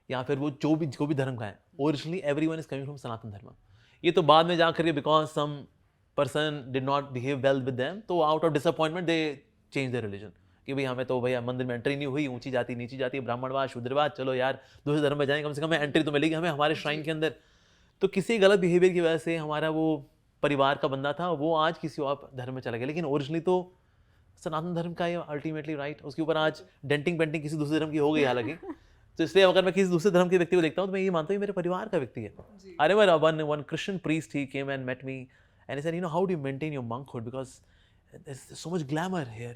या फिर वो जो भी धर्म का है, originally everyone is coming from Sanatan Dharma. ये तो बाद में जाकर के because some person did not behave well with them, तो out of disappointment they change their religion कि भाई हमें तो भैया मंदिर में एंट्री नहीं हुई, ऊंची जाति नीची जाति, ब्राह्मणवाद शूद्रवाद, चलो यार दूसरे धर्म में जाएंगे, कम से कम एंट्री तो मिलेगी हमें हमारे श्राइन के अंदर। तो किसी गलत बिहेवियर की वजह से हमारा वो परिवार का बंदा था वो आज किसी और धर्म में चला गया, लेकिन ओरिजिनली तो सनातन धर्म का ये अल्टीमेटली राइट। उसके ऊपर आज डेंटिंग पेंटिंग किसी दूसरे धर्म की हो गई हालांकि, तो इसलिए अगर मैं किसी दूसरे धर्म के व्यक्ति को देखता हूँ तो मैं ये मानता हूँ मेरे परिवार का व्यक्ति है। अरे one Christian priest he came and met me and he said, you know, how do you maintain your monkhood, because there's so much glamour here,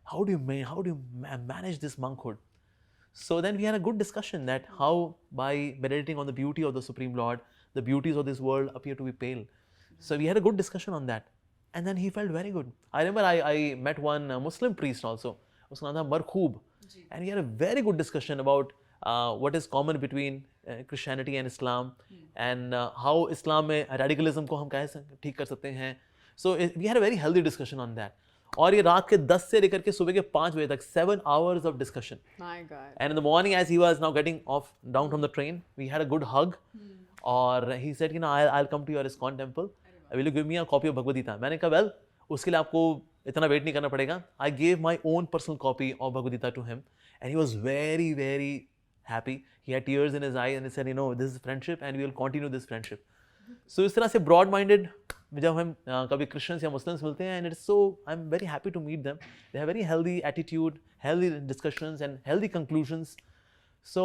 how do you manage this monkhood? So then we had a good discussion that how by meditating on the beauty of the Supreme Lord, the beauties of this world appear to be pale. So we had a good discussion on that and then he felt very good. I remember I met one Muslim priest also, uska naam tha Markhoob, and we had a very good discussion about what is common between Christianity and Islam and how Islam में radicalism को हम कैसे ठीक कर सकते हैं। So we had a very healthy discussion on that. और ये रात के 10 से लेकर के सुबह के 5 बजे तक 7 hours of discussion. My God. And in the morning as he was now getting down from the train, we had a good hug. और he said, you know, I'll come to your ISKCON temple. Will you give me a copy of Bhagavad Gita? मैंने कहा well, उसके लिए आपको इतना वेट नहीं करना पड़ेगा। I gave my own personal copy of Bhagavad Gita to him and he was very very happy. He had tears in his eyes and he said, you know, this is friendship and we will continue this friendship. So इस तरह से broad minded जब हम कभी क्रिश्चियंस या मुस्लिम्स मिलते हैं, and it's so I'm very happy to meet them. They have very healthy attitude, healthy discussions and healthy conclusions. So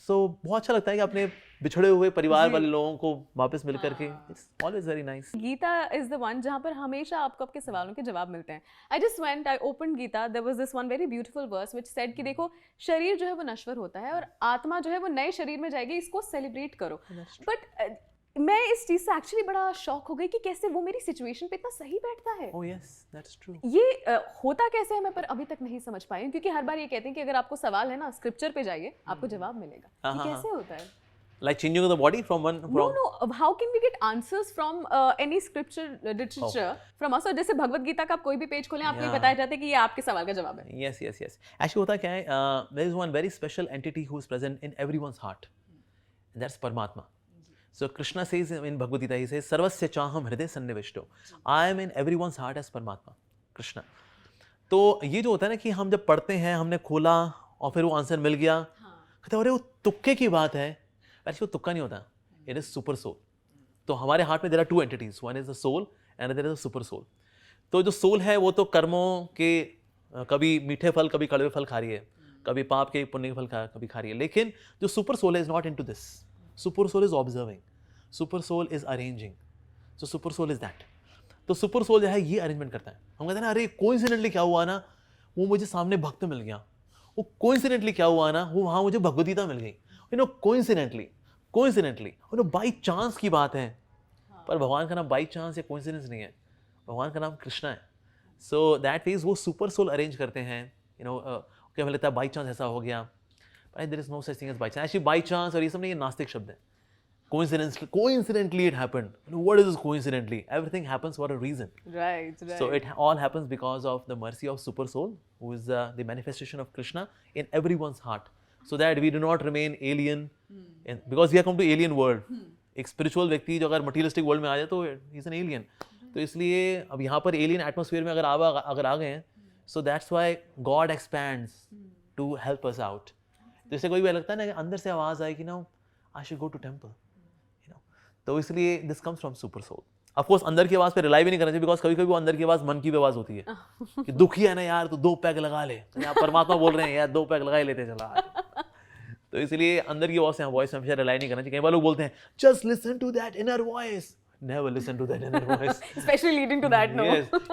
बहुत अच्छा लगता है कि अपने बिछड़े हुए परिवार वाले लोगों को वापस मिल करके, it's always very nice. Gita is the one जहाँ पर हमेशा आपको आपके सवालों के जवाब मिलते हैं। I open Gita, there was this one very beautiful verse which said कि देखो शरीर जो है वो नश्वर होता है और आत्मा जो है वो नए शरीर में जाएगी, इसको सेलिब्रेट करो। बट मैं इस चीज से एक्चुअली बड़ा शॉक हो गई कि कैसे वो मेरी सिचुएशन पे इतना सही बैठता है। Oh yes, that's true. ये होता कैसे है मैं पर अभी तक नहीं समझ पाई हूँ, क्योंकि हर बार ये कहते हैं कि अगर आपको सवाल है ना स्क्रिप्चर पे जाइए आपको जवाब मिलेगा। हाँ, ये हाँ, कैसे होता है? Like changing the body from one No, from. no. How can we get answers from any scripture literature from us? और जैसे भगवत गीता का आप कोई भी पेज खोलें आपको ये Yeah. बताया जाता है कि ये आपके सवाल का जवाब है। Yes, yes, yes. Actually, होता क्या है? There is one very special entity who is present in everyone's heart. And that's Paramatma. So Krishna says in Bhagavad Gita, he says, "Sarvasya chaham hriday sannivishto." I am in everyone's heart as Paramatma, Krishna. तो ये जो होता है ना कि हम जब पढ़ते हैं, हमने खोला और फिर वो आंसर मिल गया, कहते हैं अरे वो तुक्के की बात है। वैसे वो तुक्का नहीं होता, इट इज सुपर सोल। तो हमारे हार्ट में there are two entities, one is the soul and other is the super soul. तो जो सोल है वो तो कर्मों के कभी मीठे फल कभी कड़वे फल खा रही है, कभी पाप के पुण्य के फल कभी खा रही है। लेकिन जो सुपर सोल है is not into this. Super soul is observing, super soul is arranging, so super soul is that. तो सुपर सोल जो है ये अरेंजमेंट करता है। हम कहते हैं ना अरे कोइंसिडेंटली क्या हुआ ना, वो मुझे सामने भक्त मिल गया। वो कोइंसिडेंटली क्या हुआ ना, वो वहाँ मुझे भगवद गीता मिल गई। यू नो कोइंसिडेंटली और बाई चांस की बात है। पर भगवान का नाम बाई चांस या कोइंसिडेंस नहीं है, भगवान का नाम कृष्णा है। सो दैट मीन्स वो सुपर सोल अरेंज करते हैं। यू नो क्या हमें लगता है बाई चांस ऐसा हो गया, but there is no such thing as by chance. Actually by chance और ये सब नहीं, ये नास्तिक शब्द है। Coincidentally it happened. What is this coincidentally? Everything happens for a reason. Right. So it all happens because of the mercy of Super Soul, who is the manifestation of Krishna in everyone's heart, so that we do not remain alien, because we are come to alien world. एक spiritual व्यक्ति जो अगर materialistic world में आ जाए तो he is an alien. तो इसलिए अब यहाँ पर alien atmosphere में अगर आ गए हैं, so that's why God expands to help us out. तो इससे कोई भी लगता है ना कि अंदर से आवाज़ आए कि ना I should go to temple. तो इसलिए this comes from super soul. Of course अंदर की आवाज पे रिलाई भी नहीं करना चाहिए, बिकॉज कभी कभी वो अंदर की आवाज मन की भी आवाज होती है कि दुखी है ना यार तो 2 पैग लगा ले, तो आप परमात्मा बोल रहे हैं यार 2 पैग लगा ही लेते चला। तो इसलिए अंदर की वॉइस हमेशा रिलाई नहीं करना चाहिए। कई बार लोग बोलते हैं just listen to that inner voice, never listen to that inner voice, specially leading to that. No,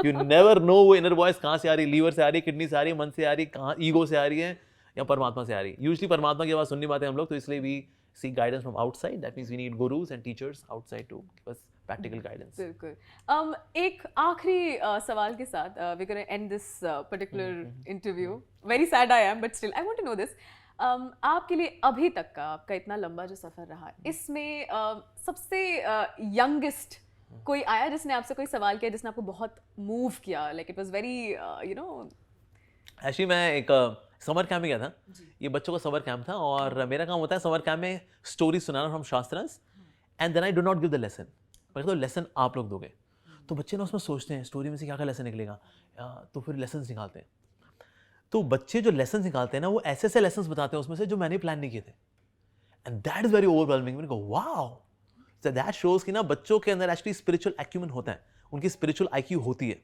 you never know वो इनर वॉइस कहाँ से आ रही है, लीवर से आ रही है, किडनी से आ रही है, मन से आ रही है, कहाँ ईगो से आ रही है या परमात्मा से आ रही है। यूजुअली परमात्मा की आवाज सुननी पाते हैं हम लोग, तो इसलिए भी seek guidance from outside. That means we need gurus and teachers outside to give us practical guidance. बिल्कुल। एक आखिरी सवाल के साथ we're going to end this particular interview. Very sad I am, but still I want to know this. आपके लिए अभी तक का आपका इतना लंबा जो सफर रहा है, इसमें सबसे यंगेस्ट कोई आया जिसने आपसे कोई सवाल किया जिसने आपको बहुत मूव किया, like it was very you know? Actually मैं एक समर कैम्प में गया था, ये बच्चों का समर कैम्प था, और मेरा काम होता है समर कैम्प में स्टोरी सुनाना from shastras, and then I do not give the lesson. मैं तो लेसन आप लोग दोगे। तो बच्चे ना उसमें सोचते हैं स्टोरी में से क्या क्या लेसन निकलेगा, तो फिर लेसन निकालते हैं। तो बच्चे जो लेसन निकालते हैं ना वो ऐसे ऐसे लेसन बताते हैं उसमें से जो मैंने प्लान नहीं किए थे, and that is very overwhelming. मैंने कहा वाओ, सो दैट शोज कि ना बच्चों के अंदर एक्चुअली स्पिरिचुअल एक्यूमेंट होता है, उनकी स्पिरिचुअल आईक्यू होती है।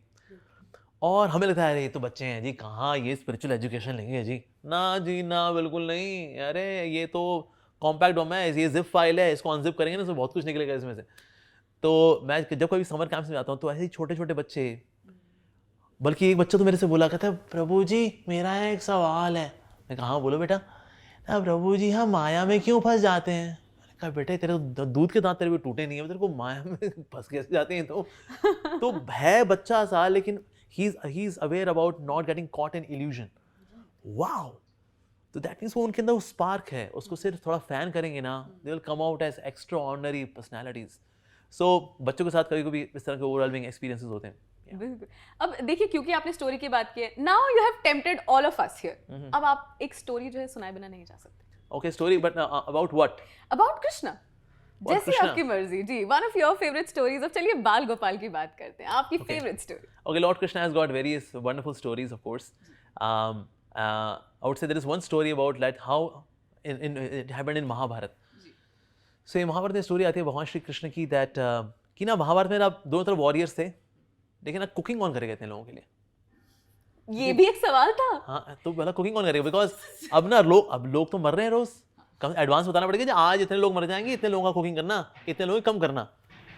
और हमें लगता है अरे ये तो बच्चे हैं जी, कहाँ ये स्पिरिचुअल एजुकेशन लेंगे जी, ना जी ना, बिल्कुल नहीं। अरे ये तो कॉम्पैक्ट डोम है, ये जिप फाइल है, इसको अनजिप करेंगे ना तो बहुत कुछ निकलेगा इसमें से। तो मैं जब कभी समर कैंप में जाता हूँ तो ऐसे ही छोटे छोटे बच्चे, बल्कि एक बच्चा तो मेरे से बोला कहता है प्रभु जी मेरा एक सवाल है। मैं कहा हाँ बोलो बेटा। प्रभु जी हम माया में क्यों फंस जाते हैं? मैंने कहा बेटा तेरे दूध के दांत तेरे को टूटे नहीं है, तेरे को माया में फंस कैसे जाते हैं? तो है बच्चा सा, लेकिन he is aware about not getting caught in illusion. Wow. तो that means वो उनके अंदर वो स्पार्क है, उसको सिर्फ थोड़ा फैन करेंगे ना, they will come out as extraordinary personalities. So बच्चों के साथ कभी कभी इस तरह के overwhelming experiences होते हैं। बिल्कुल। अब देखिए क्योंकि आपने स्टोरी की बात की है, now you have tempted all of us here. अब आप एक स्टोरी जो है सुनाए बिना नहीं जा सकते। Okay, story, but about what? About Krishna. जैसी आपकी मर्जी जी। One of your favourite stories. अब चलिए बाल गोपाल की बात करते हैं, आपकी favourite story. Okay, Lord Krishna has got various wonderful stories, of course. I would say there is one story about like how it happened in Mahabharata. So ये महाभारत में स्टोरी आती है भगवान श्री कृष्ण की, दैट कि ना महाभारत में आप दोनों तरफ वॉरियर्स थे, लेकिन ना कुकिंग कौन करेगा इतने लोगों के लिए? ये भी एक सवाल था। हाँ, तो भला कुकिंग कौन करेगा? बिकॉज अब ना लोग तो मर रहे हैं रोज, कम एडवांस बताना पड़ेगा कि आज इतने लोग मर जाएंगे, इतने लोगों का कुकिंग करना, इतने लोग कम करना,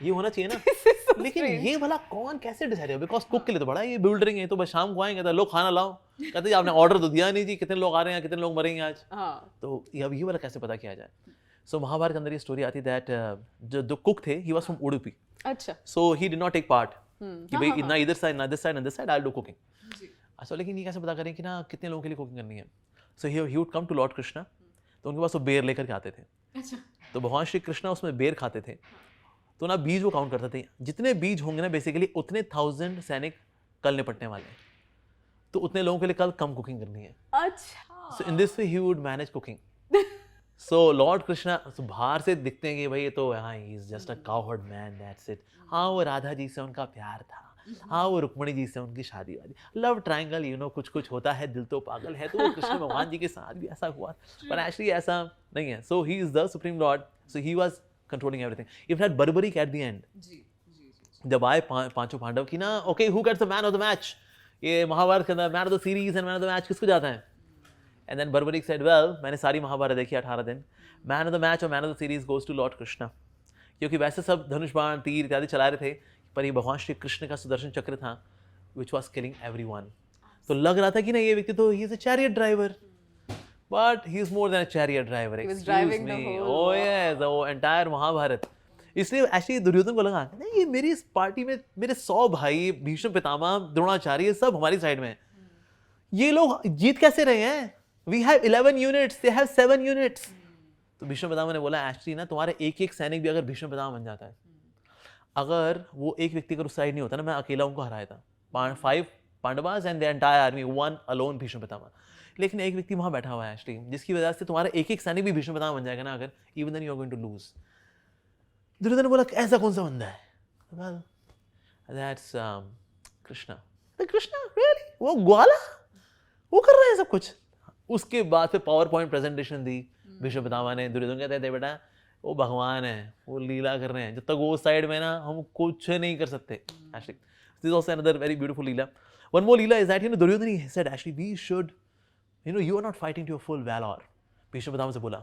ये होना चाहिए ना। लेकिन ये भला कौन कैसे डिसाइड है? बिकॉज कुक के लिए तो बड़ा ये बिल्डरिंग है, तो बस शाम को आएंगे तो लोग खाना लाओ, कहते हैं आपने ऑर्डर तो दिया नहीं जी, कितने लोग आ रहे हैं, कितने लोग मरेंगे आज। तो अब ये वाला कैसे पता किया जाए? सो महाभारत के अंदर ये स्टोरी आती दैट जो कुक थे ही वाज फ्रॉम उडुपी, अच्छा so he did not take part कि भाई हाँ, ना इधर साइड ना दिस साइड ना this side, I will do cooking. अच्छा, लेकिन ये कैसे पता करें कि ना कितने लोगों के लिए कुकिंग करनी है? So he would come to lord Krishna, तो उनके पास वो बेर लेकर के आते थे। अच्छा तो भगवान श्री कृष्णा उसमें बेर खाते थे, तो ना बीज वो काउंट करते थे, जितने बीज होंगे ना बेसिकली उतने 1000 सैनिक कल निपटने वाले हैं, तो उतने लोगों के लिए कल कम कुकिंग करनी है। अच्छा so in this way he would manage cooking. So lord Krishna बाहर से दिखते हैं कि भाई ये तो हाँ he is just a cowherd man, that's it. हाँ वो राधा जी से उनका प्यार था, हाँ वो रुक्मणी जी से उनकी शादी वादी, लव ट्रायंगल, यू नो कुछ कुछ होता है, दिल तो पागल है, तो वो कृष्ण भगवान जी के साथ भी ऐसा हुआ, पर एक्चुअली ऐसा नहीं है। So he is the supreme lord, so he was controlling everything. If not Barbarik at the end, जब आए पांचों पांडव की ना okay who gets the man of the match, ये महाभारत के अंदर man of the series and man of the match किसको जाता है? And then Barbarik said well मैंने सारी महाभारत देखी 18 दिन, मैन ऑफ द मैच और man of the series goes to lord Krishna, क्योंकि वैसे सब धनुष बाण तीर इत्यादि चला रहे थे, पर ये भगवान श्री कृष्ण का सुदर्शन चक्र था विच वॉज किलिंग एवरीवन। तो लग रहा था कि ना ये व्यक्ति तो he is a chariot driver, but he is more than a chariot driver. He was driving the whole oh yes, the entire Mahabharata. इसलिए एक्चुअली दुर्योधन को लगा नहीं ये मेरी इस पार्टी में मेरे 100 भाई भीष्म पितामह द्रोणाचार्य सब हमारी साइड में, ये लोग जीत कैसे रहे हैं? We have 11 units, they have 7 units. तो भीष्म पितामह ने बोला एक्चुअली ना तुम्हारे एक एक सैनिक भी अगर भीष्म पितामह बन जाता है, अगर वो एक व्यक्ति अगर उस साइड नहीं होता ना, मैं अकेला उनको हराया था, 5 Pandavas and the entire army, one alone Bhishma Pitamah. लेकिन एक व्यक्ति वहां बैठा हुआ है एक्चुअली, जिसकी वजह से तुम्हारा एक एक सैनिक भी भीष्म पितामह बन जाएगा ना अगर, even then you are going to lose. Duryodhana ने बोला ऐसा कौन सा बंदा है? well, that's Krishna. Krishna really? वो ग्वाला वो कर रहा है सब कुछ। उसके बाद फिर पावर पॉइंट प्रेजेंटेशन दी भीष्म पितामह ने। दुर्योधन कहते थे बेटा वो भगवान है, वो लीला कर रहे हैं, जब तक वो साइड में ना हम कुछ नहीं कर सकते। Actually this is also another very beautiful leela. One more leela is that Duryodhan he said actually we should you are not fighting to your full valour. Bhishma Pitamah से बोला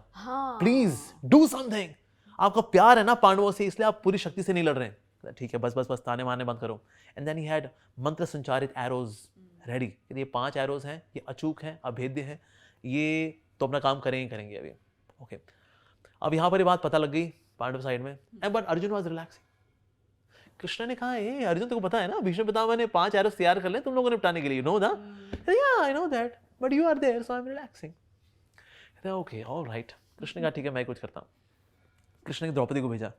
प्लीज डू समथिंग, आपका प्यार है ना पांडवों से, इसलिए आप पूरी शक्ति से नहीं लड़ रहे हैं। ठीक है, बस बस बस ताने मारने बंद करो। एंड देन ही हैड मंत्र संचारित एरोज रेडी। ये 5 एरोज हैं, ये अचूक हैं, अभेद्य हैं, ये तो अपना काम करेंगे अभी। ओके, अब यहाँ पर ये बात पता लग गई पांडव साइड में, but Arjun was relaxing. Krishna ने कहा ए अर्जुन तेको पता है ना भीष्म पितामह ने 5 एरोज तैयार कर ले तुम लोगों ने निपटाने के लिए, नो दा? Yeah I know that, but you are there so I am relaxing. कहते ओके ऑलराइट। कृष्ण ने कहा ठीक है मैं कुछ करता हूँ। कृष्ण ने द्रौपदी को भेजा,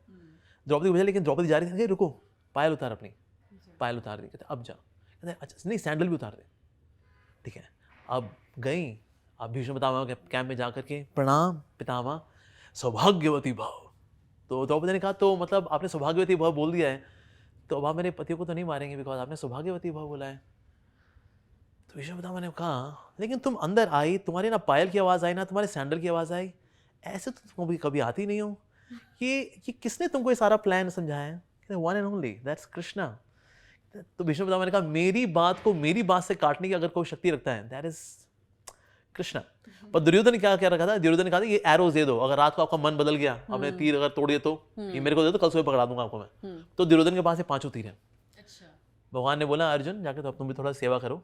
लेकिन द्रौपदी जा रही थी, रुको पायल उतार अपनी, पायल उतार दी। कहते अब जा, कहते अच्छा नहीं सैंडल भी उतार दे। ठीक है, अब गई, अब भीष्म पितामह के कैंप में जा करके प्रणाम पितामह सौभाग्यवती भव। तो द्रौपदी ने कहा तो मतलब आपने सौभाग्यवती भव बोल दिया है, तो अब आप मेरे पतियों को तो नहीं मारेंगे बिकॉज आपने सौभाग्यवती भव बोला है। तो भीष्म पितामह ने कहा लेकिन तुम अंदर आई, तुम्हारी ना पायल की आवाज़ आई ना तुम्हारे सैंडल की आवाज़ आई, ऐसे तो तुम कभी आती नहीं हो। ये किसने तुमको ये सारा प्लान समझाया है? One and only that's Krishna. तो भीष्म पितामह ने कहा मेरी बात से काटने की अगर कोई शक्ति रखता है दैट इज कृष्णा। पर दुर्योधन ने क्या रखा था? दुर्योधन ने कहा था ये एरोज दे दो, अगर रात को आपका मन बदल गया, आपने तीर अगर तोड़ दिया तो ये मेरे को दे दो, कल सुबह पकड़ा दूंगा आपको मैं। तो दुर्योधन के पास ये 5 तीर हैं। भगवान ने बोला अर्जुन जाके तो अब तुम भी थोड़ा सेवा करो,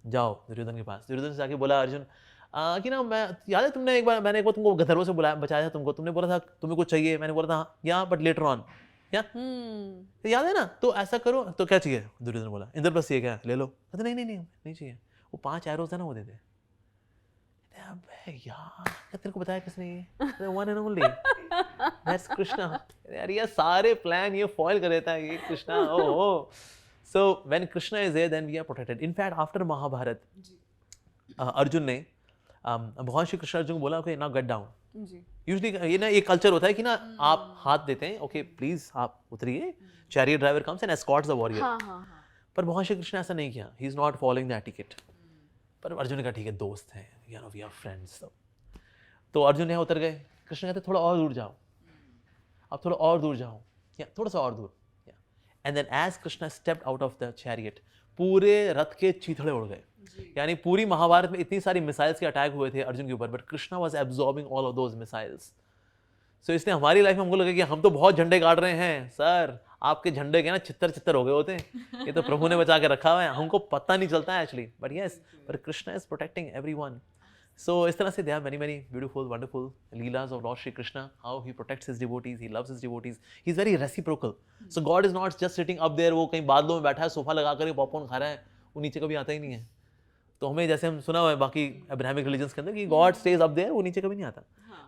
जाओ दुर्योधन के पास। दुर्योधन से जाके बोला अर्जुन कि ना मैं याद है तुमने मैंने एक बार तुमको गंधर्वों से बचाया था तुमको, तुमने बोला था तुम्हें कुछ चाहिए, मैंने बोला था या बट लेटर ऑन या तो याद है ना, तो ऐसा करो। तो क्या चाहिए? दुर्योधन बोला इंद्रप्रस्थ चाहिए क्या? ले लो। कहते नहीं चाहिए, वो 5 एरोज है ना वो दे दे। अबे यार तेरे को बताया किसने? ये one and only that's Krishna. यार ये सारे प्लान ये फॉइल कर देता है ये Krishna. Oh so when Krishna is there then we are protected. In fact after Mahabharat Arjun ने भगवान श्री कृष्ण अर्जुन को बोला okay now get down. Usually ये ना एक कल्चर होता है कि ना आप हाथ देते हैं, ओके प्लीज आप उतरिए, chariot driver comes and escorts the warrior. पर भगवान श्री कृष्ण ऐसा नहीं किया, he is not following the etiquette. पर अर्जुन ने कहा ठीक है दोस्त हैं, you know we are friends. तो अर्जुन यहाँ उतर गए। कृष्ण कहते थोड़ा और दूर जाओ, आप थोड़ा और दूर जाओ, या थोड़ा सा और दूर। And then as Krishna stepped out of the chariot, पूरे रथ के चीथड़े उड़ गए। यानी पूरी महाभारत में इतनी सारी मिसाइल्स के अटैक हुए थे अर्जुन के ऊपर, but Krishna was absorbing all of those missiles. So इसलिए हमारी लाइफ में हमको लगे कि हम तो बहुत झंडे गाड़ रहे हैं। सर आपके झंडे के ना छितर हो गए होते हैं, ये तो प्रभु ने बचा के रखा हुआ है, हमको पता नहीं चलता है actually. But yes, but Krishna is protecting everyone. So इस तरह से there are many beautiful, wonderful leelas of Lord Shri Krishna, how he protects his devotees, he loves his devotees. He's very reciprocal. So God is not just sitting up there, वो कहीं बादलों में बैठा है, सोफा लगा कर पॉपकॉर्न खा रहा है, वो नीचे कभी आता ही नहीं है. तो हमें जैसे हम सुना हुआ है बाकी अब्राहमिक रिलीजन्स के अंदर कि गॉड स्टेज अप देयर, वो नीचे कभी नहीं आता.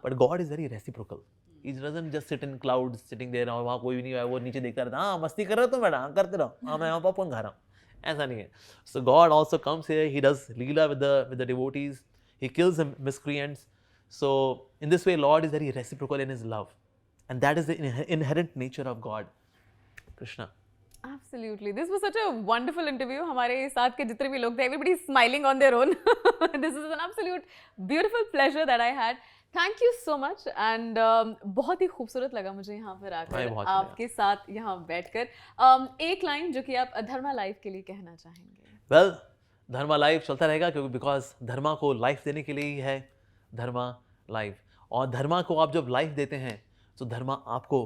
But God is very reciprocal. He doesn't just sit in clouds sitting there और वहाँ कोई भी नहीं है, वो नीचे देखता रहता, हाँ मस्ती कर रहे हो तुम बेटा, हाँ करते रहो, हाँ मैं यहाँ पॉपकॉर्न खा रहा हूँ. ऐसा नहीं है. So God also comes here, he does leela with the devotees, he kills the miscreants. So in this way lord is very reciprocal in his love, and that is the inherent nature of God Krishna. Absolutely. This was such a wonderful interview. हमारे साथ के जितने भी लोग थे, everybody is smiling on their own. This is an absolute beautiful pleasure that I had. Thank you so much and बहुत ही खूबसूरत लगा मुझे यहाँ पर आकर आपके साथ यहाँ बैठकर. एक लाइन जो कि आप धर्मा लाइफ के लिए कहना चाहेंगे. वेल, धर्मा लाइफ चलता रहेगा क्योंकि बिकॉज धर्मा को लाइफ देने के लिए ही है धर्मा लाइफ. और धर्मा को आप जब लाइफ देते हैं तो धर्मा आपको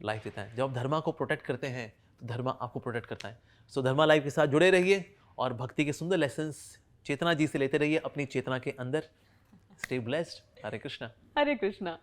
लाइफ देता है. जब आप धर्मा को प्रोटेक्ट करते हैं तो धर्मा आपको प्रोटेक्ट करता है. सो धर्मा लाइफ के साथ जुड़े रहिए और भक्ति के सुंदर लेसन्स चेतना जी से लेते रहिए अपनी चेतना के अंदर. Stay blessed. हरे कृष्णा. हरे कृष्णा.